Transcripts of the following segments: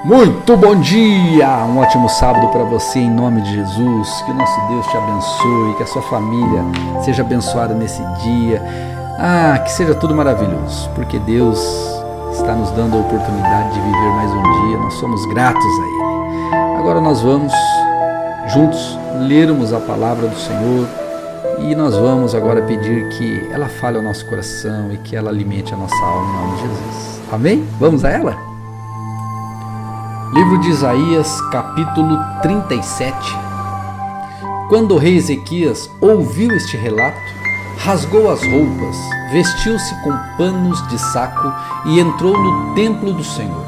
Muito bom dia, um ótimo sábado para você em nome de Jesus, que o nosso Deus te abençoe, que a sua família seja abençoada nesse dia, que seja tudo maravilhoso, porque Deus está nos dando a oportunidade de viver mais um dia, nós somos gratos a Ele. Agora nós vamos juntos lermos a palavra do Senhor e nós vamos agora pedir que ela fale ao nosso coração e que ela alimente a nossa alma em nome de Jesus. Amém? Vamos a ela? Livro de Isaías, capítulo 37. Quando o rei Ezequias ouviu este relato, rasgou as roupas, vestiu-se com panos de saco e entrou no templo do Senhor.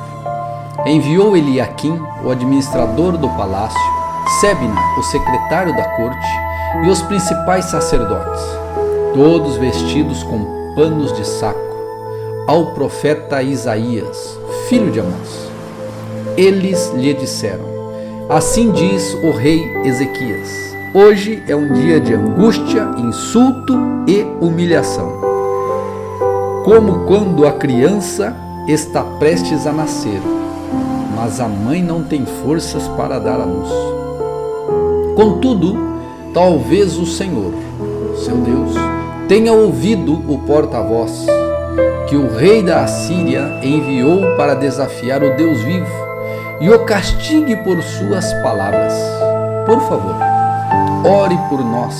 Enviou Eliaquim, o administrador do palácio, Sebna, o secretário da corte, e os principais sacerdotes, todos vestidos com panos de saco, ao profeta Isaías, filho de Amós. Eles lhe disseram: assim diz o rei Ezequias, hoje é um dia de angústia, insulto e humilhação, como quando a criança está prestes a nascer, mas a mãe não tem forças para dar à luz. Contudo, talvez o Senhor, seu Deus, tenha ouvido o porta-voz que o rei da Assíria enviou para desafiar o Deus vivo e o castigue por suas palavras. Por favor, ore por nós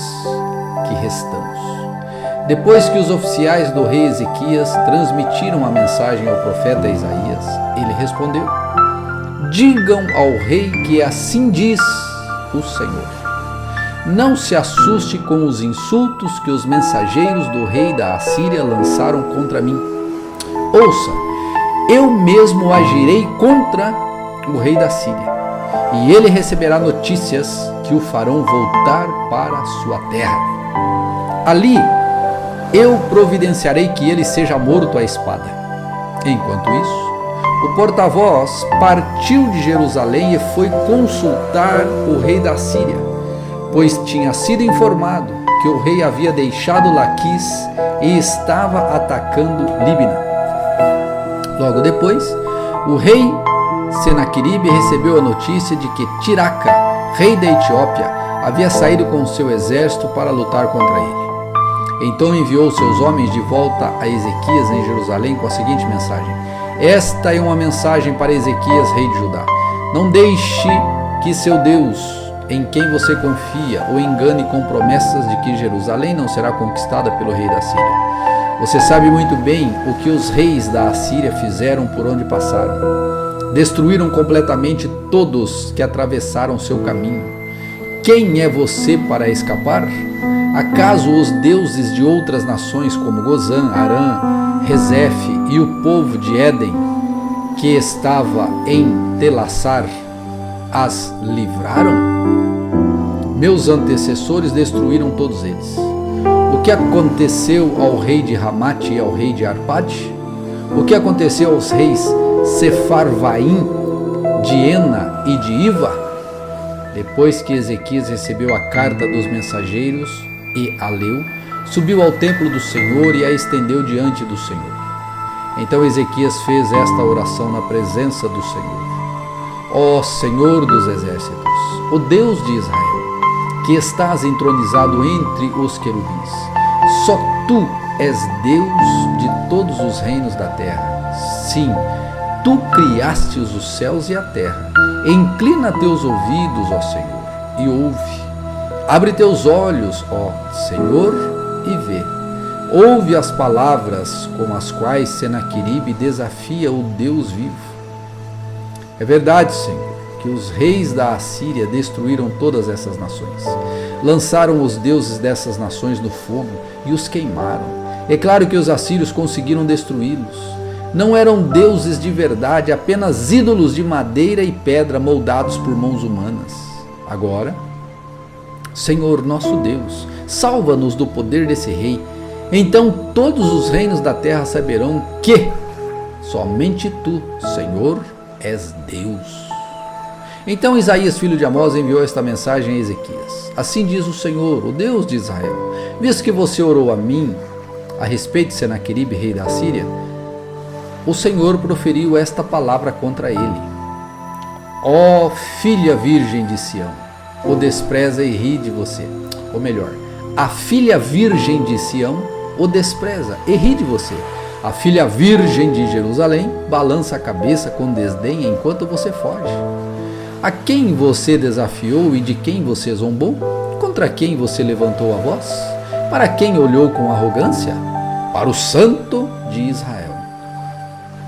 que restamos. Depois que os oficiais do rei Ezequias transmitiram a mensagem ao profeta Isaías, ele respondeu: digam ao rei que assim diz o Senhor. Não se assuste com os insultos que os mensageiros do rei da Assíria lançaram contra mim. Ouça, eu mesmo agirei contra o rei da Síria, e ele receberá notícias que o farão voltar para sua terra. Ali eu providenciarei que ele seja morto à espada. Enquanto isso, o porta-voz partiu de Jerusalém e foi consultar o rei da Síria, pois tinha sido informado que o rei havia deixado Laquis e estava atacando Líbina. Logo depois, o rei Senaqueribe recebeu a notícia de que Tiraca, rei da Etiópia, havia saído com seu exército para lutar contra ele. Então enviou seus homens de volta a Ezequias em Jerusalém com a seguinte mensagem: esta é uma mensagem para Ezequias, rei de Judá. Não deixe que seu Deus, em quem você confia, o engane com promessas de que Jerusalém não será conquistada pelo rei da Síria. Você sabe muito bem o que os reis da Assíria fizeram por onde passaram. Destruíram completamente todos que atravessaram seu caminho. Quem é você para escapar? Acaso os deuses de outras nações como Gozã, Arã, Rezefe e o povo de Éden, que estava em Telassar, as livraram? Meus antecessores destruíram todos eles. O que aconteceu ao rei de Ramate e ao rei de Arpade? O que aconteceu aos reis Sefarvaim, de Ena e de Iva? Depois que Ezequias recebeu a carta dos mensageiros e a leu, subiu ao templo do Senhor e a estendeu diante do Senhor. Então Ezequias fez esta oração na presença do Senhor: ó Senhor dos exércitos, o Deus de Israel, que estás entronizado entre os querubins, só tu és Deus de todos os reinos da terra. Sim, tu criastes os céus e a terra. Inclina teus ouvidos, ó Senhor, e ouve. Abre teus olhos, ó Senhor, e vê. Ouve as palavras com as quais Senaqueribe desafia o Deus vivo. É verdade, Senhor, que os reis da Assíria destruíram todas essas nações. Lançaram os deuses dessas nações no fogo e os queimaram. É claro que os assírios conseguiram destruí-los. Não eram deuses de verdade, apenas ídolos de madeira e pedra moldados por mãos humanas. Agora, Senhor nosso Deus, salva-nos do poder desse rei. Então todos os reinos da terra saberão que somente tu, Senhor, és Deus. Então Isaías, filho de Amós, enviou esta mensagem a Ezequias: assim diz o Senhor, o Deus de Israel, visto que você orou a mim a respeito de Senaqueribe, rei da Síria, o Senhor proferiu esta palavra contra ele: Ó filha virgem de Sião, o despreza e ri de você. Ou melhor, a filha virgem de Sião o despreza e ri de você. A filha virgem de Jerusalém balança a cabeça com desdém enquanto você foge. A quem você desafiou e de quem você zombou? Contra quem você levantou a voz? Para quem olhou com arrogância? Para o Santo de Israel.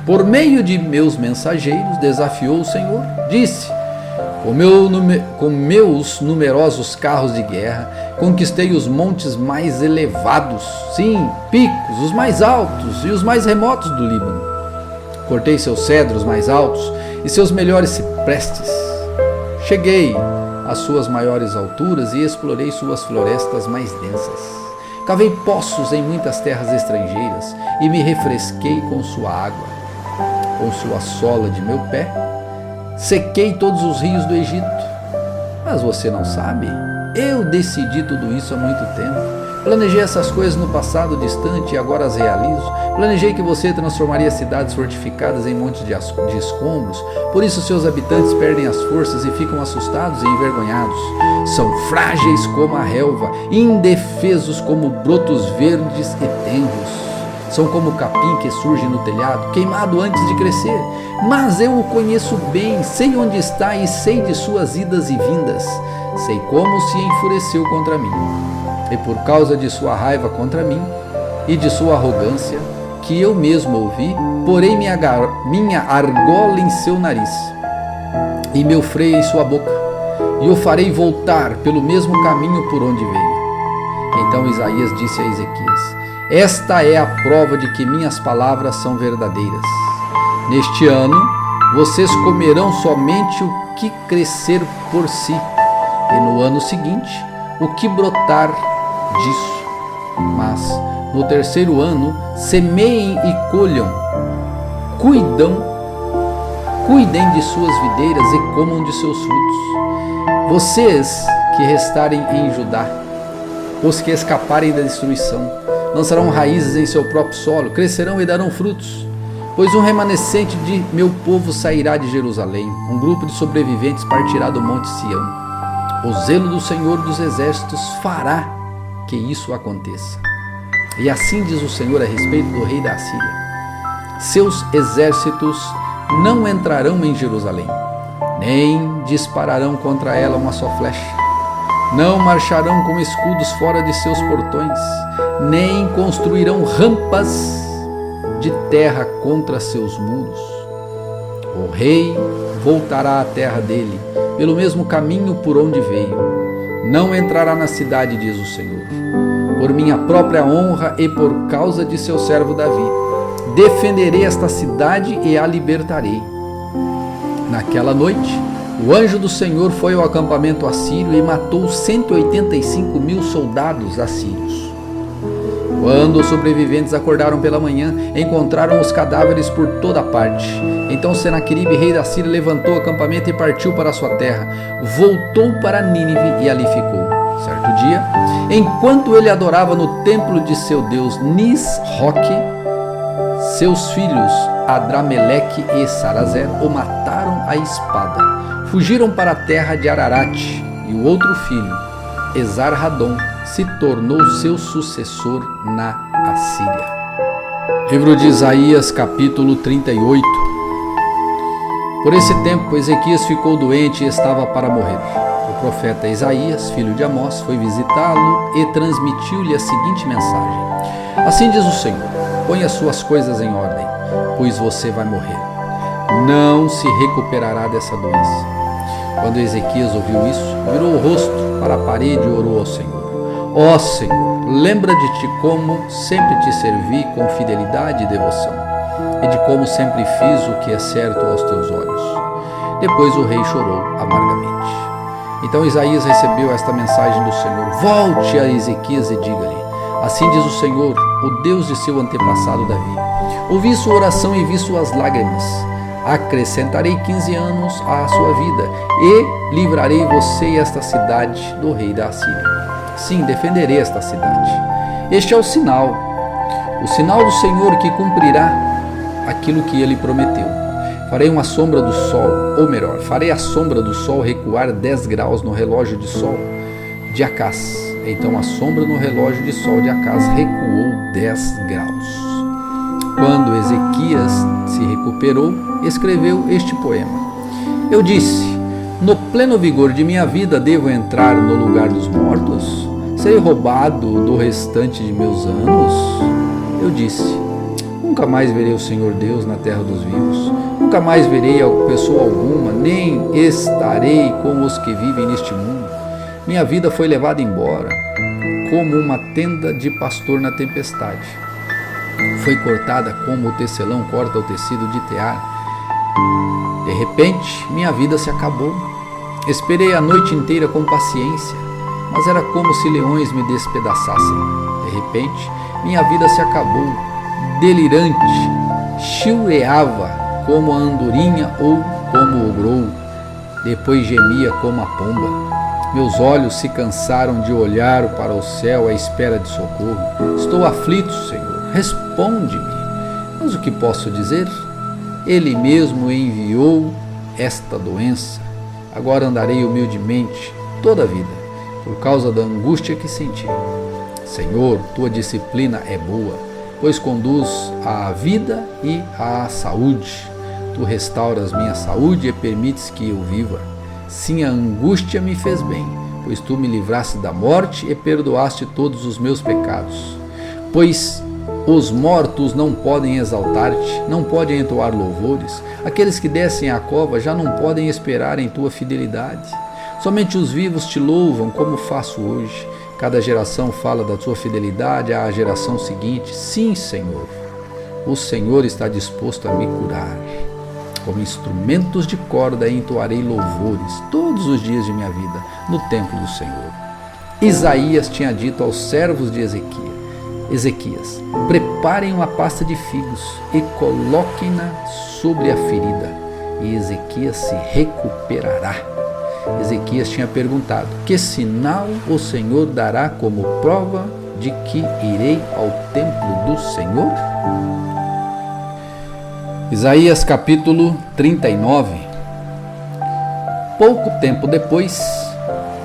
Por meio de meus mensageiros desafiou o Senhor. Disse: com meus numerosos carros de guerra, conquistei os montes mais elevados, sim, picos, os mais altos e os mais remotos do Líbano. Cortei seus cedros mais altos e seus melhores ciprestes. Cheguei às suas maiores alturas e explorei suas florestas mais densas. Cavei poços em muitas terras estrangeiras e me refresquei com sua água. Com sua sola de meu pé, sequei todos os rios do Egito. Mas você não sabe? Eu decidi tudo isso há muito tempo. Planejei essas coisas no passado distante e agora as realizo. Planejei que você transformaria cidades fortificadas em montes de escombros. Por isso seus habitantes perdem as forças e ficam assustados e envergonhados. São frágeis como a relva, indefesos como brotos verdes e tenros. São como o capim que surge no telhado, queimado antes de crescer. Mas eu o conheço bem, sei onde está e sei de suas idas e vindas. Sei como se enfureceu contra mim. E por causa de sua raiva contra mim e de sua arrogância, que eu mesmo ouvi, porei minha argola em seu nariz e meu freio em sua boca, e o farei voltar pelo mesmo caminho por onde veio. Então Isaías disse a Ezequias: esta é a prova de que minhas palavras são verdadeiras. Neste ano, vocês comerão somente o que crescer por si, e no ano seguinte, o que brotar disso. Mas, no terceiro ano, semeiem e colham, cuidem de suas videiras e comam de seus frutos. Vocês que restarem em Judá, os que escaparem da destruição, lançarão raízes em seu próprio solo, crescerão e darão frutos. Pois um remanescente de meu povo sairá de Jerusalém, um grupo de sobreviventes partirá do monte Sião. O zelo do Senhor dos Exércitos fará que isso aconteça. E assim diz o Senhor a respeito do rei da Assíria: seus exércitos não entrarão em Jerusalém, nem dispararão contra ela uma só flecha. Não marcharão com escudos fora de seus portões, nem construirão rampas de terra contra seus muros. O rei voltará à terra dele, pelo mesmo caminho por onde veio. Não entrará na cidade, diz o Senhor. Por minha própria honra e por causa de seu servo Davi, defenderei esta cidade e a libertarei. Naquela noite, o anjo do Senhor foi ao acampamento assírio e matou 185.000 soldados assírios. Quando os sobreviventes acordaram pela manhã, encontraram os cadáveres por toda parte. Então Senaqueribe, rei da Síria, levantou o acampamento e partiu para sua terra. Voltou para Nínive e ali ficou. Certo dia, enquanto ele adorava no templo de seu deus Nisroque, seus filhos Adrameleque e Sarazer o mataram à espada. Fugiram para a terra de Ararat, e o outro filho, Esarhadon, se tornou seu sucessor na Assíria. Livro de Isaías, capítulo 38. Por esse tempo, Ezequias ficou doente e estava para morrer. O profeta Isaías, filho de Amós, foi visitá-lo e transmitiu-lhe a seguinte mensagem: assim diz o Senhor: ponha suas coisas em ordem, pois você vai morrer. Não se recuperará dessa doença. Quando Ezequias ouviu isso, virou o rosto para a parede e orou ao Senhor: ó Senhor, lembra de ti como sempre te servi com fidelidade e devoção, e de como sempre fiz o que é certo aos teus olhos. Depois o rei chorou amargamente. Então Isaías recebeu esta mensagem do Senhor: volte a Ezequias e diga-lhe: assim diz o Senhor, o Deus de seu antepassado Davi: ouvi sua oração e vi suas lágrimas. Acrescentarei 15 anos à sua vida e livrarei você e esta cidade do rei da Assíria. Sim, defenderei esta cidade. Este é o sinal do Senhor que cumprirá aquilo que ele prometeu. Farei uma sombra do sol, ou melhor, farei a sombra do sol recuar 10 graus no relógio de sol de Acás. Então a sombra no relógio de sol de Acás recuou 10 graus. Quando Ezequias se recuperou, escreveu este poema. Eu disse: no pleno vigor de minha vida devo entrar no lugar dos mortos? Serei roubado do restante de meus anos? Eu disse: nunca mais verei o Senhor Deus na terra dos vivos. Nunca mais verei pessoa alguma, nem estarei com os que vivem neste mundo. Minha vida foi levada embora, como uma tenda de pastor na tempestade. Foi cortada como o tecelão corta o tecido de tear. De repente, minha vida se acabou. Esperei a noite inteira com paciência, mas era como se leões me despedaçassem. De repente, minha vida se acabou. Delirante, chilreava como a andorinha ou como o grou. Depois gemia como a pomba. Meus olhos se cansaram de olhar para o céu à espera de socorro. Estou aflito, Senhor. Responde-me. Mas o que posso dizer? Ele mesmo enviou esta doença. Agora andarei humildemente toda a vida, por causa da angústia que senti. Senhor, tua disciplina é boa, pois conduz à vida e à saúde. Tu restauras minha saúde e permites que eu viva. Sim, a angústia me fez bem, pois tu me livraste da morte e perdoaste todos os meus pecados. Pois os mortos não podem exaltar-te, não podem entoar louvores. Aqueles que descem à cova já não podem esperar em tua fidelidade. Somente os vivos te louvam, como faço hoje. Cada geração fala da tua fidelidade à geração seguinte. Sim, Senhor, o Senhor está disposto a me curar. Como instrumentos de corda entoarei louvores todos os dias de minha vida no templo do Senhor. Isaías tinha dito aos servos de Ezequias: preparem uma pasta de figos e coloquem-na sobre a ferida, e Ezequias se recuperará. Ezequias tinha perguntado: que sinal o Senhor dará como prova de que irei ao templo do Senhor? Isaías capítulo 39. Pouco tempo depois,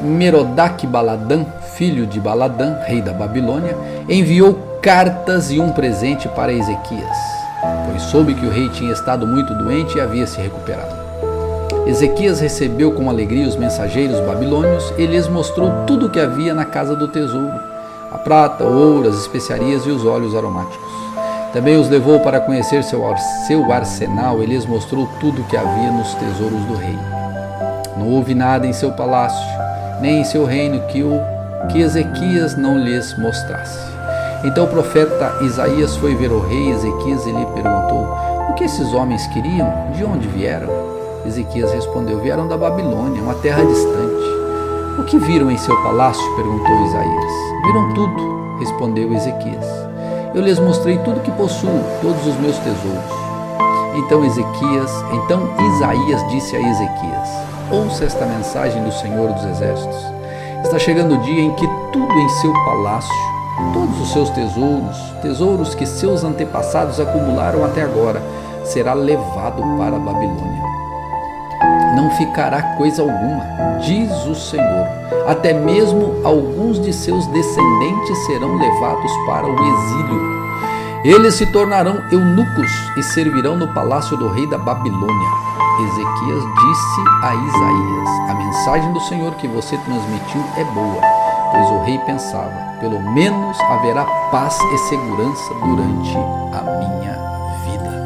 Merodach-Baladã, filho de Baladã, rei da Babilônia, enviou cartas e um presente para Ezequias, pois soube que o rei tinha estado muito doente e havia se recuperado. Ezequias recebeu com alegria os mensageiros babilônios e lhes mostrou tudo o que havia na casa do tesouro: a prata, o ouro, as especiarias e os óleos aromáticos. Também os levou para conhecer seu arsenal e lhes mostrou tudo o que havia nos tesouros do rei. Não houve nada em seu palácio, nem em seu reino que Ezequias não lhes mostrasse. Então o profeta Isaías foi ver o rei Ezequias e lhe perguntou: o que esses homens queriam? De onde vieram? Ezequias respondeu: vieram da Babilônia, uma terra distante. O que viram em seu palácio? Perguntou Isaías. Viram tudo, respondeu Ezequias. Eu lhes mostrei tudo que possuo, todos os meus tesouros. Então Isaías disse a Ezequias: ouça esta mensagem do Senhor dos Exércitos. Está chegando o dia em que tudo em seu palácio, todos os seus tesouros que seus antepassados acumularam até agora, será levado para a Babilônia. Não ficará coisa alguma, diz o Senhor. Até mesmo alguns de seus descendentes serão levados para o exílio. Eles se tornarão eunucos e servirão no palácio do rei da Babilônia. Ezequias disse a Isaías: a mensagem do Senhor que você transmitiu é boa, pois o rei pensava: pelo menos haverá paz e segurança durante a minha vida.